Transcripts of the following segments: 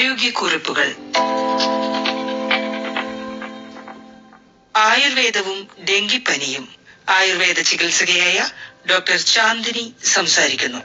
ആരോഗ്യക്കുറിപ്പുകൾ. ആയുർവേദവും ഡെങ്കിപ്പനിയും. Ayurveda ചികിത്സകയായ doctor Chandini സംസാരിക്കുന്നു.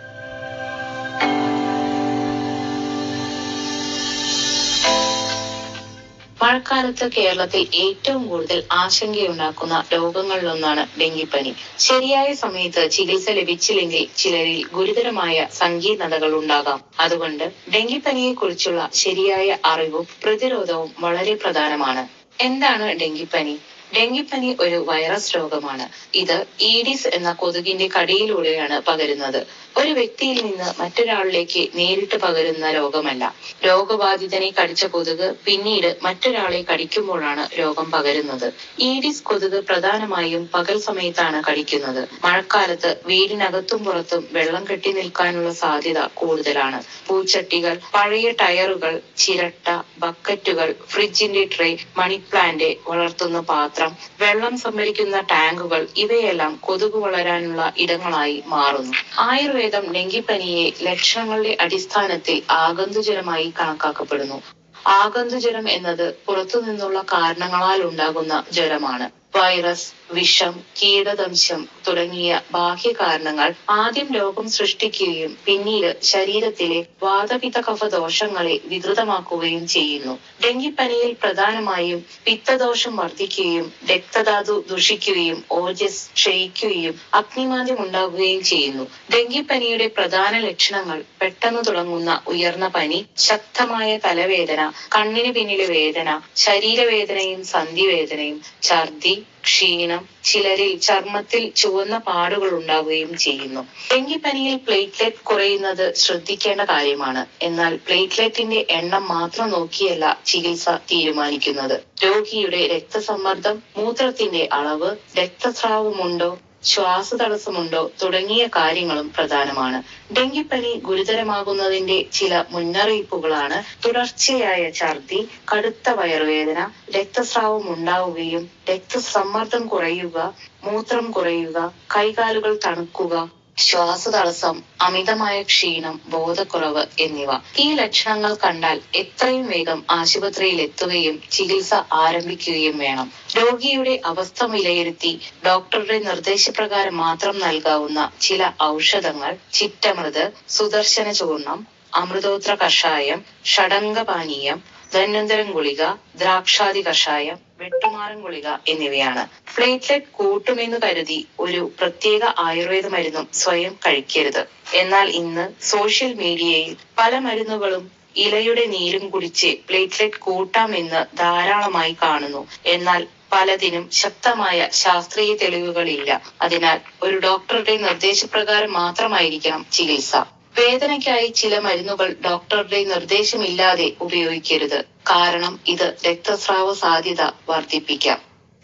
മഴക്കാലത്ത് കേരളത്തിൽ ഏറ്റവും കൂടുതൽ ആശങ്കയുണ്ടാക്കുന്ന രോഗങ്ങളിലൊന്നാണ് ഡെങ്കിപ്പനി. ശരിയായ സമയത്ത് ചികിത്സ ലഭിച്ചില്ലെങ്കിൽ ചിലരിൽ ഗുരുതരമായ സങ്കീർണതകൾ ഉണ്ടാകാം. അതുകൊണ്ട് ഡെങ്കിപ്പനിയെക്കുറിച്ചുള്ള ശരിയായ അറിവും പ്രതിരോധവും വളരെ പ്രധാനമാണ്. എന്താണ് ഡെങ്കിപ്പനി? ഡെങ്കിപ്പനി ഒരു വൈറസ് രോഗമാണ്. ഇത് ഈഡിസ് എന്ന കൊതുകിന്റെ കടിയിലൂടെയാണ് പകരുന്നത്. ഒരു വ്യക്തിയിൽ നിന്ന് മറ്റൊരാളിലേക്ക് നേരിട്ട് പകരുന്ന രോഗമല്ല. രോഗബാധിതനെ കടിച്ച കൊതുക് പിന്നീട് മറ്റൊരാളെ കടിക്കുമ്പോഴാണ് രോഗം പകരുന്നത്. ഈഡിസ് കൊതുക് പ്രധാനമായും പകൽ സമയത്താണ് കടിക്കുന്നത്. മഴക്കാലത്ത് വീടിനകത്തും പുറത്തും വെള്ളം കെട്ടി നിൽക്കാനുള്ള സാധ്യത കൂടുതലാണ്. പൂച്ചട്ടികൾ, പഴയ ടയറുകൾ, ചിരട്ട, ബക്കറ്റുകൾ, ഫ്രിഡ്ജിന്റെ ട്രേ, മണി പ്ലാന്റ് വളർത്തുന്ന പാത്രം, വെള്ളം സംഭരിക്കുന്ന ടാങ്കുകൾ ഇവയെല്ലാം കൊതുക് വളരാനുള്ള ഇടങ്ങളായി മാറുന്നു. ആയുർവേദം ഡെങ്കിപ്പനിയെ ലക്ഷണങ്ങളുടെ അടിസ്ഥാനത്തിൽ ആഗന്തുജലമായി കണക്കാക്കപ്പെടുന്നു. ആഗന്തുജലം എന്നത് പുറത്തുനിന്നുള്ള കാരണങ്ങളാൽ ഉണ്ടാകുന്ന ജ്വരമാണ്. വൈറസ്, വിഷം, കീടദംശം തുടങ്ങിയ ബാഹ്യ കാരണങ്ങൾ ആദ്യം രോഗം സൃഷ്ടിക്കുകയും പിന്നീട് ശരീരത്തിലെ വാതപിത്ത കഫ ദോഷങ്ങളെ വികൃതമാക്കുകയും ചെയ്യുന്നു. ഡെങ്കിപ്പനിയിൽ പ്രധാനമായും പിത്തദോഷം വർദ്ധിക്കുകയും രക്തധാതു ദുഷിക്കുകയും ഓജസ് ക്ഷയിക്കുകയും അഗ്നിമാന്ദ്യം ഉണ്ടാകുകയും ചെയ്യുന്നു. ഡെങ്കിപ്പനിയുടെ പ്രധാന ലക്ഷണങ്ങൾ പെട്ടെന്ന് തുടങ്ങുന്ന ഉയർന്ന പനി, ശക്തമായ തലവേദന, കണ്ണിന് പിന്നിലെ വേദന, ശരീരവേദനയും സന്ധിവേദനയും, ഛർദി, ക്ഷീണം, ചിലരിൽ ചർമ്മത്തിൽ ചുവന്ന പാടുകൾ ഉണ്ടാവുകയും ചെയ്യുന്നു. ഡെങ്കിപ്പനിയിൽ പ്ലേറ്റ്ലെറ്റ് കുറയുന്നത് ശ്രദ്ധിക്കേണ്ട കാര്യമാണ്. എന്നാൽ പ്ലേറ്റ്ലെറ്റിന്റെ എണ്ണം മാത്രം നോക്കിയല്ല ചികിത്സ തീരുമാനിക്കുന്നത്. രോഗിയുടെ രക്തസമ്മർദ്ദം, മൂത്രത്തിന്റെ അളവ്, രക്തസ്രാവമുണ്ടോ, ശ്വാസതടസ്സമുണ്ടോ തുടങ്ങിയ കാര്യങ്ങളും പ്രധാനമാണ്. ഡെങ്കിപ്പനി ഗുരുതരമാകുന്നതിന്റെ ചില മുന്നറിയിപ്പുകളാണ് തുടർച്ചയായ ഛർദി, കടുത്ത വയറുവേദന, രക്തസ്രാവം ഉണ്ടാവുകയും രക്തസമ്മർദ്ദം കുറയുക, മൂത്രം കുറയുക, കൈകാലുകൾ തണുക്കുക, ശ്വാസതടസ്സം, അമിതമായ ക്ഷീണം, ബോധക്കുറവ് എന്നിവ. ഈ ലക്ഷണങ്ങൾ കണ്ടാൽ എത്രയും വേഗം ആശുപത്രിയിൽ എത്തുകയും ചികിത്സ ആരംഭിക്കുകയും വേണം. രോഗിയുടെ അവസ്ഥ വിലയിരുത്തി ഡോക്ടറുടെ നിർദ്ദേശപ്രകാരം മാത്രം നൽകാവുന്ന ചില ഔഷധങ്ങൾ ചിറ്റമൃത്, സുദർശന ചൂർണം, അമൃതോത്ര കഷായം, ഷഡംഗപാനീയം, ധന്വന്തരം ഗുളിക, ദ്രാക്ഷാദി കഷായം, വെട്ടുമാറൻ ഗുളിക എന്നിവയാണ്. പ്ലേറ്റ്ലെറ്റ് കൂട്ടുമെന്ന് കരുതി ഒരു പ്രത്യേക ആയുർവേദ മരുന്നും സ്വയം കഴിക്കരുത്. എന്നാൽ ഇന്ന് സോഷ്യൽ മീഡിയയിൽ പല മരുന്നുകളും ഇലയുടെ നീരും കുടിച്ച് പ്ലേറ്റ്ലെറ്റ് കൂട്ടാമെന്ന് ധാരാളമായി കാണുന്നു. എന്നാൽ പലതിനും ശക്തമായ ശാസ്ത്രീയ തെളിവുകളില്ല. അതിനാൽ ഒരു ഡോക്ടറുടെ നിർദ്ദേശപ്രകാരം മാത്രമായിരിക്കണം ചികിത്സ. വേദനയ്ക്കായി ചില മരുന്നുകൾ ഡോക്ടറുടെ നിർദ്ദേശമില്ലാതെ ഉപയോഗിക്കരുത്. കാരണം ഇത് രക്തസ്രാവ സാധ്യത വർദ്ധിപ്പിക്കാം.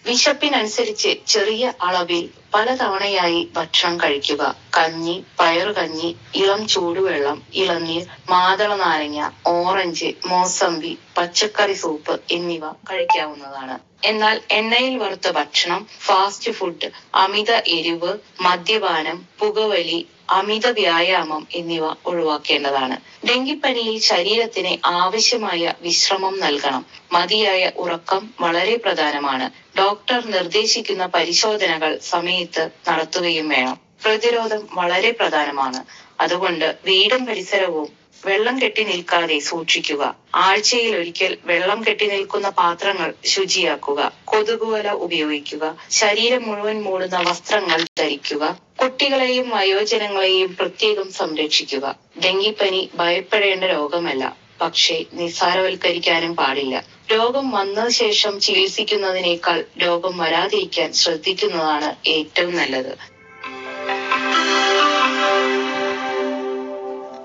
വിശപ്പിനനുസരിച്ച് ചെറിയ അളവിൽ പലതവണയായി ഭക്ഷണം കഴിക്കുക. കഞ്ഞി, പയറുകഞ്ഞി, ഇളം ചൂടുവെള്ളം, ഇളനീർ, മാതള നാരങ്ങ, ഓറഞ്ച്, മോസമ്പി, പച്ചക്കറി സൂപ്പ് എന്നിവ കഴിക്കാവുന്നതാണ്. എന്നാൽ എണ്ണയിൽ വറുത്ത ഭക്ഷണം, ഫാസ്റ്റ് ഫുഡ്, അമിത എരിവ്, മദ്യപാനം, പുകവലി, അമിത വ്യായാമം എന്നിവ ഒഴിവാക്കേണ്ടതാണ്. ഡെങ്കിപ്പനിയിൽ ശരീരത്തിന് ആവശ്യമായ വിശ്രമം നൽകണം. മതിയായ ഉറക്കം വളരെ പ്രധാനമാണ്. ഡോക്ടർ നിർദ്ദേശിക്കുന്ന പരിശോധനകൾ സമയത്ത് നടത്തുകയും വേണം. പ്രതിരോധം വളരെ പ്രധാനമാണ്. അതുകൊണ്ട് വീടും പരിസരവും വെള്ളം കെട്ടി നിൽക്കാതെ സൂക്ഷിക്കുക. ആഴ്ചയിൽ ഒരിക്കൽ വെള്ളം കെട്ടി നിൽക്കുന്ന പാത്രങ്ങൾ ശുചിയാക്കുക. കൊതുകുവല ഉപയോഗിക്കുക. ശരീരം മുഴുവൻ മൂടുന്ന വസ്ത്രങ്ങൾ ധരിക്കുക. കുട്ടികളെയും വയോജനങ്ങളെയും പ്രത്യേകം സംരക്ഷിക്കുക. ഡെങ്കിപ്പനി ഭയപ്പെടേണ്ട രോഗമല്ല, പക്ഷേ നിസ്സാരവൽക്കരിക്കാനും പാടില്ല. രോഗം വന്ന ശേഷം ചികിത്സിക്കുന്നതിനേക്കാൾ രോഗം വരാതിരിക്കാൻ ശ്രദ്ധിക്കുന്നതാണ് ഏറ്റവും നല്ലത്.